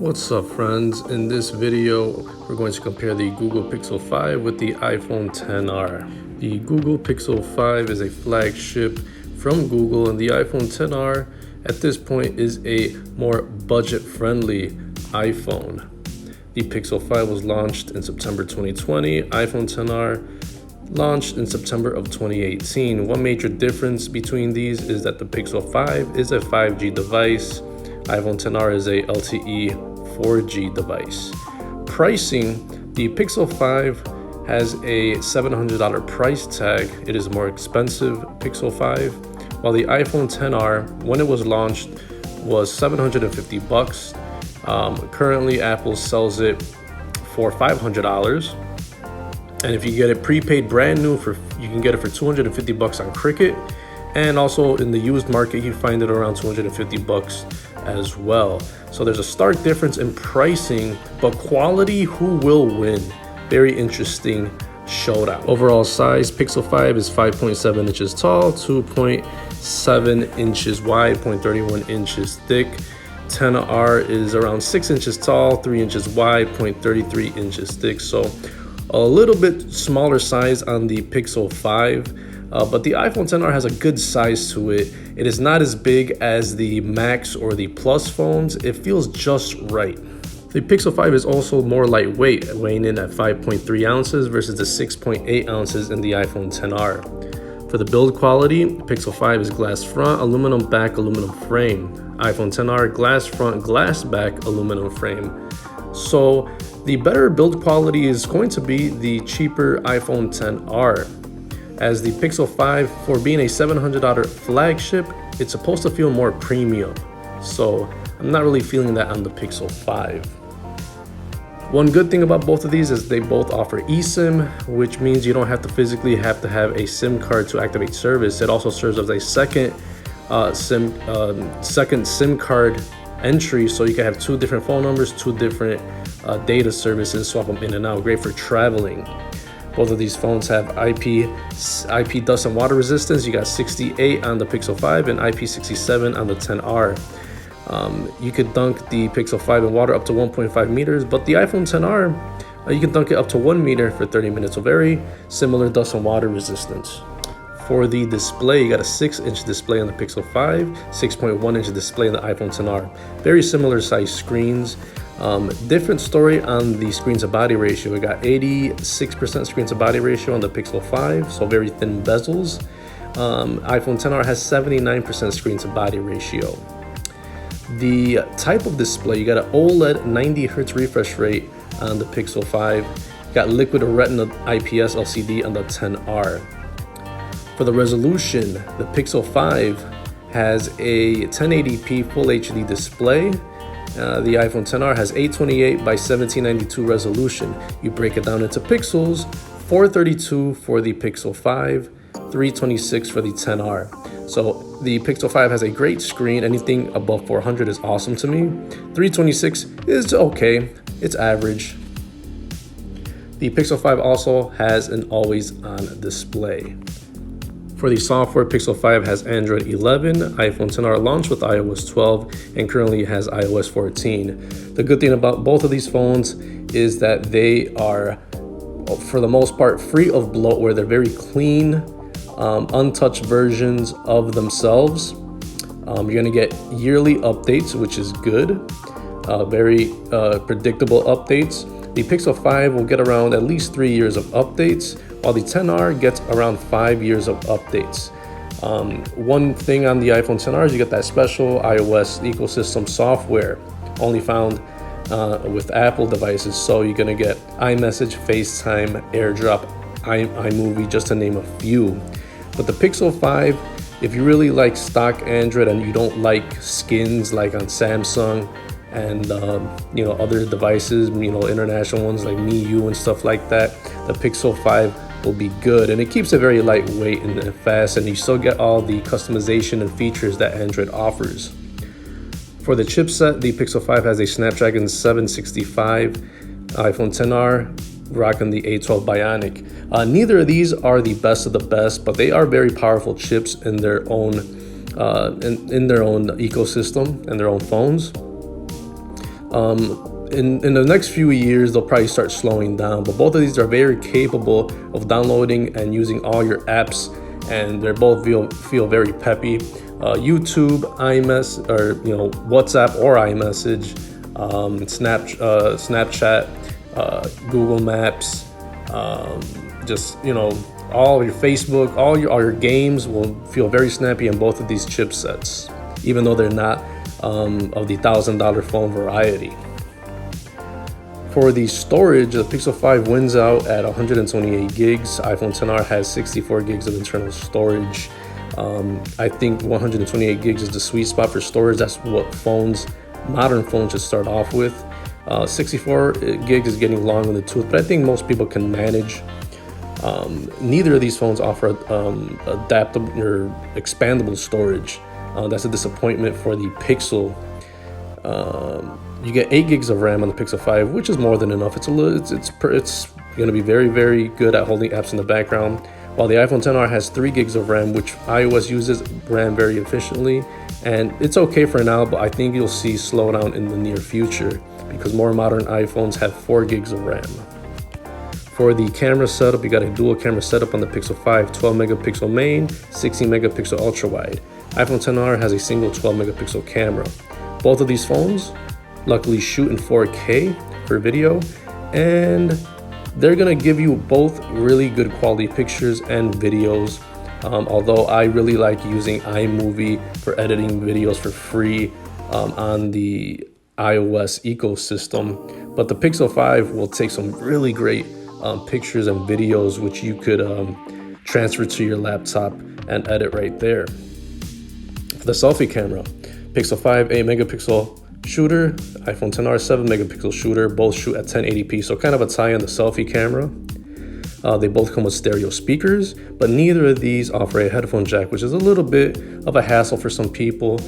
What's up, friends? In this video we're going to compare the Google Pixel 5 with the iPhone XR. The Google Pixel 5 is a flagship from Google, and the iPhone XR at this point is a more budget-friendly iPhone. The Pixel 5 was launched in September 2020. iPhone XR launched in September of 2018. One major difference between these is that the Pixel 5 is a 5G device. iPhone XR is a LTE 4G device. Pricing: the Pixel 5 has a $700 price tag. It is a more expensive Pixel 5, while the iPhone XR, when it was launched, was $750. Currently, Apple sells it for $500. And if you get it prepaid brand new, you can get it for $250 on Cricket. And also in the used market, you find it around $250 as well. So there's a stark difference in pricing, but quality, who will win? Very interesting showdown. Overall size: Pixel 5 is 5.7 inches tall, 2.7 inches wide, 0.31 inches thick. XR is around 6 inches tall, 3 inches wide, 0.33 inches thick. So a little bit smaller size on the Pixel 5. But the iPhone XR has a good size to it. It is not as big as the Max or the Plus phones. It feels just right. The Pixel 5 is also more lightweight, weighing in at 5.3 ounces versus the 6.8 ounces in the iPhone XR. For the build quality, Pixel 5 is glass front, aluminum back, aluminum frame. iPhone XR, glass front, glass back, aluminum frame. So the better build quality is going to be the cheaper iPhone XR. As the Pixel 5, for being a $700 flagship, it's supposed to feel more premium. So I'm not really feeling that on the Pixel 5. One good thing about both of these is they both offer eSIM, which means you don't have to physically have a SIM card to activate service. It also serves as a second SIM card entry, so you can have two different phone numbers, two different data services, swap them in and out. Great for traveling. Both of these phones have IP dust and water resistance. You got 68 on the Pixel 5 and IP67 on the XR. You could dunk the Pixel 5 in water up to 1.5 meters, but the iPhone XR, you can dunk it up to 1 meter for 30 minutes. So very similar dust and water resistance. For the display, you got a 6-inch display on the Pixel 5, 6.1-inch display on the iPhone XR. Very similar size screens. Different story on the screen to body ratio. We got 86% screen to body ratio on the Pixel 5, so very thin bezels. iPhone XR has 79% screen to body ratio. The type of display: you got an OLED 90 Hz refresh rate on the Pixel 5. You got liquid retina IPS LCD on the XR. For the resolution, the Pixel 5 has a 1080p Full HD display. The iPhone XR has 828 by 1792 resolution. You break it down into pixels: 432 for the Pixel 5, 326 for the XR. So the Pixel 5 has a great screen. Anything above 400 is awesome to me. 326 is okay, it's average. The Pixel 5 also has an always-on display. For the software, Pixel 5 has Android 11, iPhone XR launched with iOS 12, and currently has iOS 14. The good thing about both of these phones is that they are, for the most part, free of bloatware. They're very clean, untouched versions of themselves. You're gonna get yearly updates, which is good. Very predictable updates. The Pixel 5 will get around at least 3 years of updates, while the XR gets around 5 years of updates. One thing on the iPhone XR is you get that special iOS ecosystem software, only found with Apple devices. So you're gonna get iMessage, FaceTime, AirDrop, iMovie, just to name a few. But the Pixel 5, if you really like stock Android and you don't like skins like on Samsung and other devices, international ones like MiU and stuff like that, the Pixel 5 will be good. And it keeps it very lightweight and fast, and you still get all the customization and features that Android offers. For the chipset, the Pixel 5 has a Snapdragon 765, iPhone XR rocking the A12 Bionic. Neither of these are the best of the best, but they are very powerful chips in their own ecosystem and their own phones. In the next few years, they'll probably start slowing down, but both of these are very capable of downloading and using all your apps, and they're both feel very peppy. YouTube, WhatsApp or iMessage, Snapchat, Google Maps, all your Facebook, all your games will feel very snappy in both of these chipsets, even though they're not of the $1,000 phone variety. For the storage, the Pixel 5 wins out at 128 gigs. iPhone XR has 64 gigs of internal storage. I think 128 gigs is the sweet spot for storage. That's what modern phones should start off with. 64 gigs is getting long in the tooth, but I think most people can manage. Neither of these phones offer adaptable or expandable storage. That's a disappointment for the Pixel. You get 8 gigs of RAM on the Pixel 5, which is more than enough. It's going to be very, very good at holding apps in the background. While the iPhone XR has 3 gigs of RAM, which iOS uses RAM very efficiently, and it's okay for now, but I think you'll see slowdown in the near future because more modern iPhones have 4 gigs of RAM. For the camera setup, you got a dual camera setup on the Pixel 5, 12 megapixel main, 16 megapixel ultra wide. iPhone XR has a single 12 megapixel camera. Both of these phones luckily shoot in 4K for video, and they're gonna give you both really good quality pictures and videos. Although I really like using iMovie for editing videos for free on the iOS ecosystem, but the Pixel 5 will take some really great pictures and videos which you could transfer to your laptop and edit right there. For the selfie camera, Pixel 5 8 megapixel shooter, iPhone XR 7 megapixel shooter, both shoot at 1080p, so kind of a tie on the selfie camera. They both come with stereo speakers, but neither of these offer a headphone jack, which is a little bit of a hassle for some people.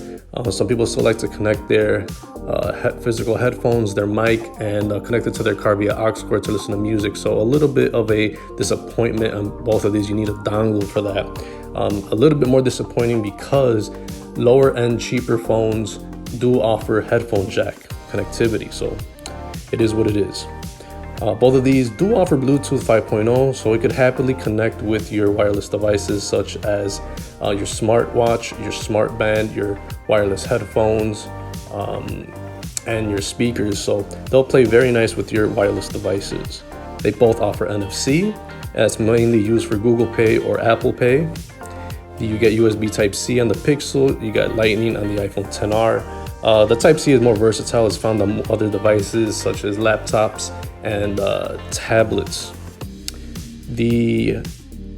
Some people still like to connect their physical headphones, their mic, and connect it to their car via aux cord to listen to music. So a little bit of a disappointment on both of these. You need a dongle for that. A little bit more disappointing because lower end, cheaper phones do offer headphone jack connectivity, so it is what it is. Both of these do offer Bluetooth 5.0, so it could happily connect with your wireless devices such as your smartwatch, your smart band, your wireless headphones, and your speakers, so they'll play very nice with your wireless devices. They both offer NFC, as mainly used for Google Pay or Apple Pay. You get USB Type-C on the Pixel, you got Lightning on the iPhone XR. The Type-C is more versatile. It's found on other devices such as laptops and tablets. The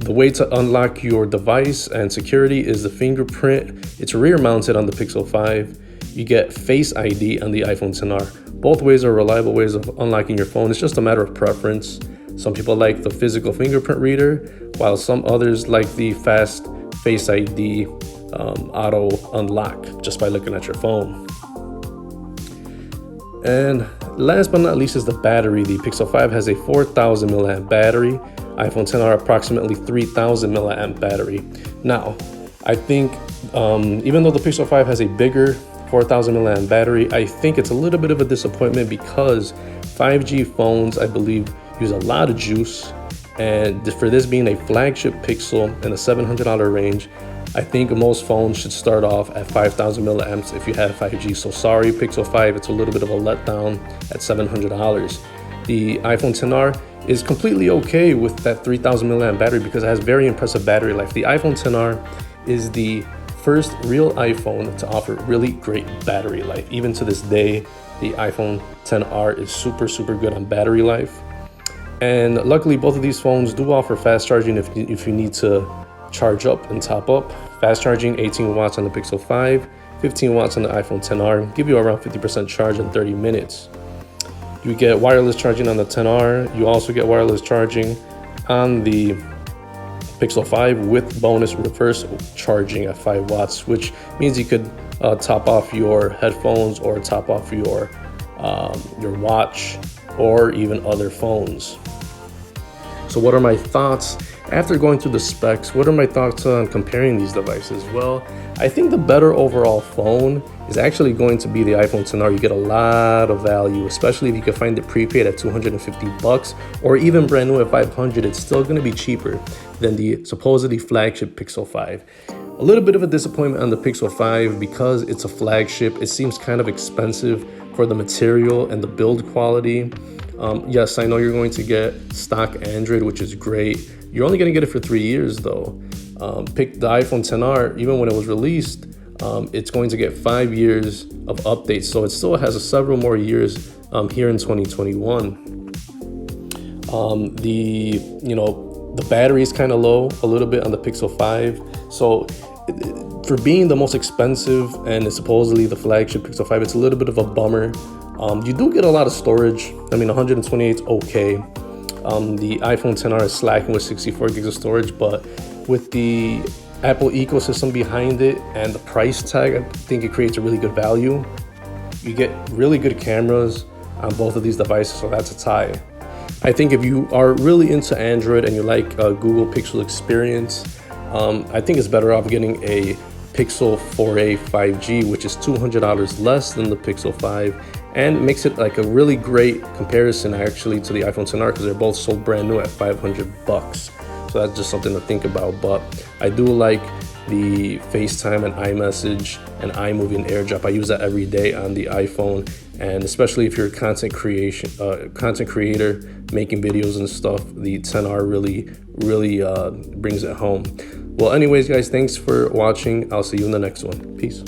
way to unlock your device and security is the fingerprint. It's rear mounted on the Pixel 5. You get Face ID on the iPhone XR. Both ways are reliable ways of unlocking your phone. It's just a matter of preference. Some people like the physical fingerprint reader, while some others like the fast Face ID auto unlock just by looking at your phone. And last but not least is the battery. The Pixel 5 has a 4,000 milliamp battery. iPhone XR approximately 3,000 milliamp battery. Now, I think even though the Pixel 5 has a bigger 4,000 milliamp battery, I think it's a little bit of a disappointment because 5G phones, I believe, use a lot of juice. And for this being a flagship Pixel in the $700 range, I think most phones should start off at 5,000 milliamps if you have 5G. So sorry, Pixel 5, it's a little bit of a letdown at $700. The iPhone XR is completely okay with that 3,000 milliamp battery because it has very impressive battery life. The iPhone XR is the first real iPhone to offer really great battery life. Even to this day, the iPhone XR is super, super good on battery life. And luckily, both of these phones do offer fast charging if you need to charge up and top up. Fast charging, 18 watts on the Pixel 5, 15 watts on the iPhone XR, give you around 50% charge in 30 minutes. You get wireless charging on the XR. You also get wireless charging on the Pixel 5 with bonus reverse charging at 5 watts, which means you could top off your headphones or top off your watch or even other phones. So what are my thoughts after going through the specs? What are my thoughts on comparing these devices? Well, I think the better overall phone is actually going to be the iPhone XR. You get a lot of value, especially if you can find it prepaid at 250 bucks or even brand new at 500. It's still going to be cheaper than the supposedly flagship Pixel 5. A little bit of a disappointment on the Pixel 5 because it's a flagship. It seems kind of expensive for the material and the build quality. Yes, I know you're going to get stock Android, which is great. You're only going to get it for 3 years though. Pick the iPhone XR, even when it was released, it's going to get 5 years of updates. So it still has several more years here in 2021. The battery is kind of low a little bit on the Pixel 5. So for being the most expensive and supposedly the flagship Pixel 5, it's a little bit of a bummer. You do get a lot of storage. I mean, 128 is okay. The iPhone XR is slacking with 64 gigs of storage, but with the Apple ecosystem behind it and the price tag, I think it creates a really good value. You get really good cameras on both of these devices, so that's a tie. I think if you are really into Android and you like Google Pixel experience, I think it's better off getting a Pixel 4a 5G, which is $200 less than the Pixel 5, and makes it like a really great comparison actually to the iPhone XR because they're both sold brand new at 500 bucks. So that's just something to think about. But I do like the FaceTime and iMessage and iMovie and AirDrop. I use that every day on the iPhone, and especially if you're a content creator making videos and stuff, the XR really brings it home. Well, anyways, guys, thanks for watching. I'll see you in the next one. Peace.